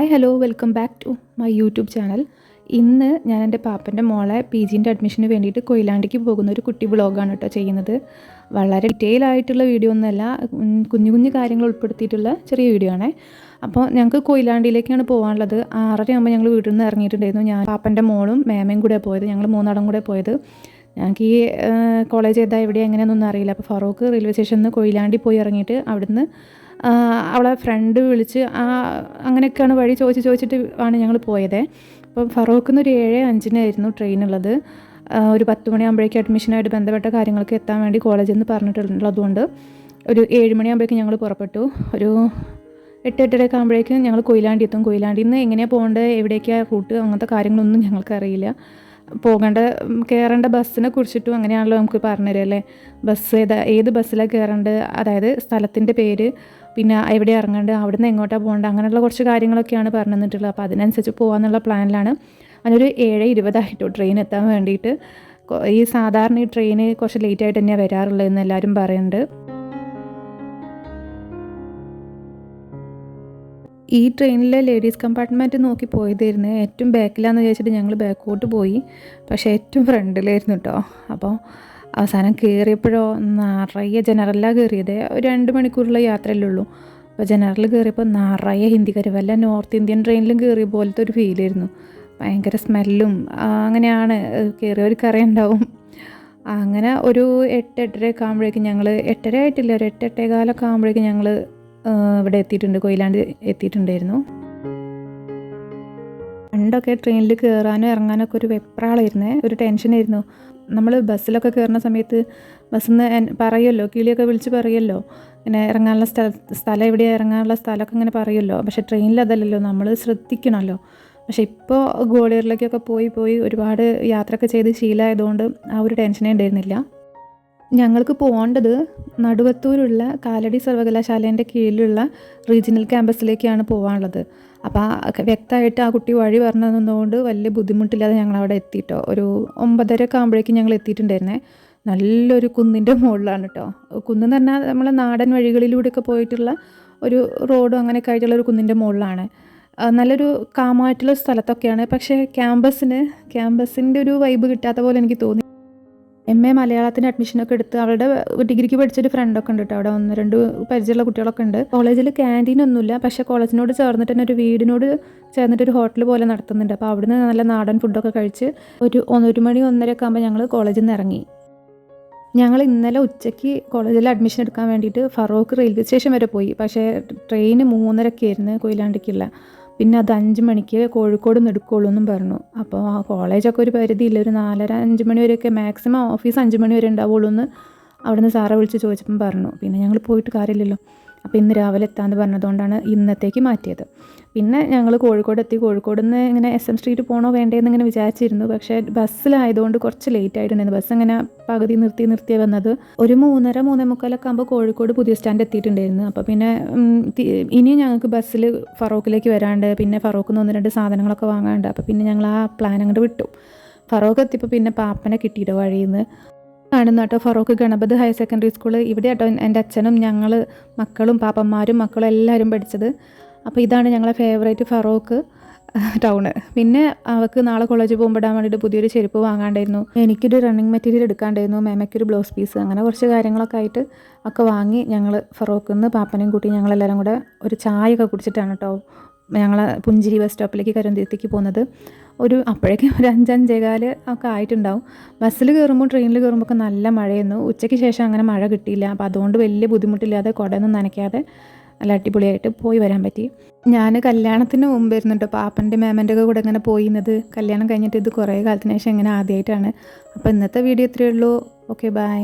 Hi hello welcome back to my YouTube channel. ഇന്ന് ഞാൻ എൻ്റെ പാപ്പൻ്റെ മോളെ PGൻ്റെ അഡ്മിഷന് വേണ്ടിയിട്ട് കൊയിലാണ്ടിക്ക് പോകുന്ന ഒരു കുട്ടി വ്ളോഗാണ് കേട്ടോ ചെയ്യുന്നത്. വളരെ ഡീറ്റെയിൽ ആയിട്ടുള്ള വീഡിയോ ഒന്നുമല്ല, കുഞ്ഞു കുഞ്ഞു കാര്യങ്ങൾ ഉൾപ്പെടുത്തിയിട്ടുള്ള ചെറിയ വീഡിയോ ആണ്. അപ്പോൾ ഞങ്ങൾക്ക് കൊയിലാണ്ടിയിലേക്കാണ് പോകാനുള്ളത്. 6:30 ആകുമ്പോൾ ഞങ്ങൾ വീട്ടിൽ നിന്ന് ഇറങ്ങിയിട്ടുണ്ടായിരുന്നു. ഞാൻ പാപ്പൻ്റെ മോളും മേമയും കൂടെ പോയത്, ഞങ്ങൾ മൂന്നാളും കൂടെ പോയത്. ഞങ്ങൾക്ക് ഈ കോളേജ് ഏതാ എവിടെ എങ്ങനെയൊന്നും അറിയില്ല. അപ്പോൾ ഫറൂഖ് റെയിൽവേ സ്റ്റേഷനിൽ നിന്ന് കൊയിലാണ്ടി പോയി ഇറങ്ങിയിട്ട് അവിടുന്ന് അവളെ ഫ്രണ്ട് വിളിച്ച് അങ്ങനെയൊക്കെയാണ് വഴി ചോദിച്ചിട്ട് ആണ് ഞങ്ങൾ പോയത്. അപ്പം ഫറൂഖിന്ന് ഒരു 7:05 ട്രെയിനുള്ളത്. ഒരു 10 മണിയാകുമ്പോഴേക്കും അഡ്മിഷനായിട്ട് ബന്ധപ്പെട്ട കാര്യങ്ങൾക്ക് എത്താൻ വേണ്ടി കോളേജിൽ നിന്ന് പറഞ്ഞിട്ടുള്ളതുകൊണ്ട് ഒരു 7 മണിയാകുമ്പോഴേക്കും ഞങ്ങൾ പുറപ്പെട്ടു. ഒരു 8-8:30 ആകുമ്പോഴേക്കും ഞങ്ങൾ കൊയിലാണ്ടി എത്തും. കൊയിലാണ്ടിയിൽ നിന്ന് എങ്ങനെയാണ് പോകേണ്ടത്, എവിടേക്കാണ് റൂട്ട്, അങ്ങനത്തെ കാര്യങ്ങളൊന്നും ഞങ്ങൾക്കറിയില്ല. കയറേണ്ട ബസ്സിനെ കുറിച്ചിട്ടും അങ്ങനെയാണല്ലോ നമുക്ക് പറഞ്ഞു തരും അല്ലേ. ബസ് ഏത് ബസ്സിലാണ് കയറേണ്ടത്, അതായത് സ്ഥലത്തിൻ്റെ പേര്, പിന്നെ എവിടെ ഇറങ്ങേണ്ടത്, അവിടെ നിന്ന് എങ്ങോട്ടാണ് പോകേണ്ടത്, അങ്ങനെയുള്ള കുറച്ച് കാര്യങ്ങളൊക്കെയാണ് പറഞ്ഞു തന്നിട്ടുള്ളത്. അപ്പോൾ അതിനനുസരിച്ച് പോകാമെന്നുള്ള പ്ലാനിലാണ്. അതിനൊരു 7:20 ട്രെയിൻ എത്താൻ വേണ്ടിയിട്ട്. ഈ സാധാരണ ഈ ട്രെയിൻ കുറച്ച് ലേറ്റായിട്ട് തന്നെയാണ് വരാറുള്ളതെന്ന് എല്ലാവരും പറയുന്നുണ്ട്. ഈ ട്രെയിനിലെ ലേഡീസ് കമ്പാർട്ട്മെൻറ്റ് നോക്കി പോയതായിരുന്നു. ഏറ്റവും ബാക്കിലാണെന്ന് വിചാരിച്ചിട്ട് ഞങ്ങൾ ബാക്കോട്ട് പോയി, പക്ഷേ ഏറ്റവും ഫ്രണ്ടിലായിരുന്നു കേട്ടോ. അപ്പോൾ അവസാനം കയറിയപ്പോഴോ നിറയെ ജനറലാണ് കയറിയത്. ഒരു 2 മണിക്കൂറുള്ള യാത്രയല്ലേ ഉള്ളൂ. അപ്പോൾ ജനറൽ കയറിയപ്പോൾ നിറയെ ഹിന്ദിക്കാർ, വല്ല നോർത്ത് ഇന്ത്യൻ ട്രെയിനിലും കയറിയ പോലത്തെ ഒരു ഫീലായിരുന്നു. ഭയങ്കര സ്മെല്ലും അങ്ങനെയാണ്, കയറിയവർക്കറിയുണ്ടാവും. അങ്ങനെ ഒരു 8-8:30 ആകുമ്പോഴേക്കും ഞങ്ങൾ, 8:30 ആയിട്ടില്ല, ഒരു 8-8:15 ആകുമ്പോഴേക്കും ഞങ്ങൾ ഇവിടെ എത്തിയിട്ടുണ്ട്, കൊയിലാണ്ടി എത്തിയിട്ടുണ്ടായിരുന്നു. പണ്ടൊക്കെ ട്രെയിനിൽ കയറാനും ഇറങ്ങാനൊക്കെ ഒരു വെപ്രാളായിരുന്നേ, ഒരു ടെൻഷനായിരുന്നു. നമ്മൾ ബസ്സിലൊക്കെ കയറുന്ന സമയത്ത് ബസ്സിൽ നിന്ന് പറയുമല്ലോ, കിളിയൊക്കെ വിളിച്ച് പറയുമല്ലോ, ഇങ്ങനെ ഇറങ്ങാനുള്ള സ്ഥലം എവിടെയാണ്, ഇറങ്ങാനുള്ള സ്ഥലമൊക്കെ ഇങ്ങനെ പറയുമല്ലോ. പക്ഷേ ട്രെയിനിൽ അതല്ലല്ലോ, നമ്മൾ ശ്രദ്ധിക്കണമല്ലോ. പക്ഷേ ഇപ്പോൾ ഗ്വാളിയറിലേക്കൊക്കെ പോയി ഒരുപാട് യാത്രയൊക്കെ ചെയ്ത് ശീലമായതുകൊണ്ട് ആ ഒരു ടെൻഷനേ ഉണ്ടായിരുന്നില്ല. ഞങ്ങൾക്ക് പോകേണ്ടത് നടുവത്തൂരുള്ള കാലടി സർവകലാശാലേൻ്റെ കീഴിലുള്ള റീജിയണൽ ക്യാമ്പസിലേക്കാണ് പോകാനുള്ളത്. അപ്പോൾ വ്യക്തമായിട്ട് ആ കുട്ടി വഴി പറഞ്ഞു തന്നതുകൊണ്ട് വലിയ ബുദ്ധിമുട്ടില്ലാതെ ഞങ്ങൾ അവിടെ എത്തിയിട്ടോ. ഒരു 9:30 ആകുമ്പോഴേക്കും ഞങ്ങൾ എത്തിയിട്ടുണ്ടായിരുന്നേ. നല്ലൊരു കുന്നിൻ്റെ മുകളിലാണ് കേട്ടോ. കുന്നെന്ന് പറഞ്ഞാൽ നമ്മളെ നാടൻ വഴികളിലൂടെയൊക്കെ പോയിട്ടുള്ള ഒരു റോഡും അങ്ങനെയൊക്കെ ആയിട്ടുള്ള ഒരു കുന്നിൻ്റെ മുകളിലാണ്. നല്ലൊരു കാമായിട്ടുള്ള സ്ഥലത്തൊക്കെയാണ്. പക്ഷേ ക്യാമ്പസിൻ്റെ ഒരു വൈബ് കിട്ടാത്ത പോലെ എനിക്ക് തോന്നി. MA മലയാളത്തിന് അഡ്മിഷനൊക്കെ എടുത്ത് അവളുടെ ഡിഗ്രിക്ക് പഠിച്ചൊരു ഫ്രണ്ടൊക്കെ ഉണ്ട് കേട്ടോ. അവിടെ 1-2 പരിചയമുള്ള കുട്ടികളൊക്കെ ഉണ്ട്. കോളേജിൽ ക്യാൻറ്റീനൊന്നുമില്ല, പക്ഷേ കോളേജിനോട് ചേർന്നിട്ട് തന്നെ ഒരു വീടിനോട് ചേർന്നിട്ടൊരു ഹോട്ടൽ പോലെ നടത്തുന്നുണ്ട്. അപ്പോൾ അവിടുന്ന് നല്ല നാടൻ ഫുഡൊക്കെ കഴിച്ച് ഒരു 1 മണി 1:30 ആകുമ്പോൾ ഞങ്ങൾ കോളേജിൽ നിന്ന് ഇറങ്ങി. ഞങ്ങൾ ഇന്നലെ ഉച്ചയ്ക്ക് കോളേജിൽ അഡ്മിഷൻ എടുക്കാൻ വേണ്ടിയിട്ട് ഫറൂഖ് റെയിൽവേ സ്റ്റേഷൻ വരെ പോയി. പക്ഷേ ട്രെയിൻ 3:30 കൊയിലാണ്ടിക്കുള്ള. പിന്നെ അത് 5 മണിക്ക് കോഴിക്കോട് നിന്ന് എടുക്കുള്ളൂ എന്നും പറഞ്ഞു. അപ്പോൾ ആ കോളേജൊക്കെ ഒരു പരിധിയില്ല, ഒരു 4:30-5 മണി വരെയൊക്കെ മാക്സിമം, ഓഫീസ് 5 മണി വരെ ഉണ്ടാവുള്ളൂ എന്ന് അവിടുന്ന് സാറെ വിളിച്ച് ചോദിച്ചപ്പം പറഞ്ഞു. പിന്നെ ഞങ്ങൾ പോയിട്ട് കാര്യമില്ലല്ലോ, അപ്പോൾ ഇന്ന് രാവിലെ എത്താമെന്ന് പറഞ്ഞതുകൊണ്ടാണ് ഇന്നത്തേക്ക് മാറ്റിയത്. പിന്നെ ഞങ്ങൾ കോഴിക്കോട് എത്തി. കോഴിക്കോട് നിന്ന് ഇങ്ങനെ SM സ്ട്രീറ്റ് പോകണോ വേണ്ടതെന്ന് ഇങ്ങനെ വിചാരിച്ചിരുന്നു. പക്ഷേ ബസ്സിലായതുകൊണ്ട് കുറച്ച് ലേറ്റ് ആയിട്ടുണ്ടായിരുന്നു. ബസ് ഇങ്ങനെ പകുതി നിർത്തിയാണ് വന്നത്. ഒരു 3:30-3:45 ആകുമ്പോൾ കോഴിക്കോട് പുതിയ സ്റ്റാൻഡ് എത്തിയിട്ടുണ്ടായിരുന്നു. അപ്പോൾ പിന്നെ ഇനിയും ഞങ്ങൾക്ക് ബസ്സിൽ ഫറൂഖിലേക്ക് വരാണ്ട്, പിന്നെ ഫറൂഖിൽ നിന്ന് 1-2 സാധനങ്ങളൊക്കെ വാങ്ങാണ്ട്. അപ്പോൾ പിന്നെ ഞങ്ങൾ ആ പ്ലാൻ അങ്ങോട്ട് വിട്ടു. ഫറൂഖ് എത്തിയപ്പോൾ പിന്നെ പാപ്പനെ കിട്ടിയിട്ട് വഴിയിൽ നിന്ന് കാണുന്ന കേട്ടോ. Farook Ganapat higher secondary school ഇവിടെ കേട്ടോ എൻ്റെ അച്ഛനും ഞങ്ങൾ മക്കളും പാപ്പന്മാരും മക്കളും എല്ലാവരും പഠിച്ചത്. അപ്പോൾ ഇതാണ് ഞങ്ങളെ ഫേവറേറ്റ് ഫറൂഖ് ടൗണ്. പിന്നെ അവൾക്ക് നാളെ കോളേജിൽ പോകുമ്പോൾ ഇടാൻ വേണ്ടിയിട്ട് പുതിയൊരു ചെരുപ്പ് വാങ്ങാണ്ടായിരുന്നു. എനിക്കൊരു റണ്ണിങ് മെറ്റീരിയൽ എടുക്കാണ്ടായിരുന്നു, മേമയ്ക്കൊരു ബ്ലൗസ് പീസ്, അങ്ങനെ കുറച്ച് കാര്യങ്ങളൊക്കെ ആയിട്ട് ഒക്കെ വാങ്ങി ഞങ്ങൾ ഫറൂഖിൽ നിന്ന് പാപ്പനെയും കൂട്ടി ഞങ്ങളെല്ലാവരും കൂടെ ഒരു ചായയൊക്കെ കുടിച്ചിട്ടാണ് കേട്ടോ ഞങ്ങൾ പുഞ്ചിരി ബസ് സ്റ്റോപ്പിലേക്ക് കരുവന്തിരത്തേക്ക് പോകുന്നത്. അപ്പോഴേക്കും ഒരു 5-5:15 ഒക്കെ ആയിട്ടുണ്ടാവും. ബസ്സിൽ കയറുമ്പോൾ ട്രെയിനിൽ കയറുമ്പോൾ ഒക്കെ നല്ല മഴയായിരുന്നു. ഉച്ചയ്ക്ക് ശേഷം അങ്ങനെ മഴ കിട്ടിയില്ല. അപ്പോൾ അതുകൊണ്ട് വലിയ ബുദ്ധിമുട്ടില്ലാതെ കുടയൊന്നും നനയ്ക്കാതെ നല്ല അടിപൊളിയായിട്ട് പോയി വരാൻ പറ്റി. ഞാൻ കല്യാണത്തിന് മുമ്പായിരുന്നു കേട്ടോ പാപ്പൻ്റെ മേമൻ്റെ ഒക്കെ കൂടെ ഇങ്ങനെ പോയിരുന്നത്. കല്യാണം കഴിഞ്ഞിട്ട് ഇത് കുറേ കാലത്തിന് ശേഷം ഇങ്ങനെ ആദ്യമായിട്ടാണ്. അപ്പോൾ ഇന്നത്തെ വീഡിയോ ഇത്രയേ ഉള്ളൂ. Okay, by.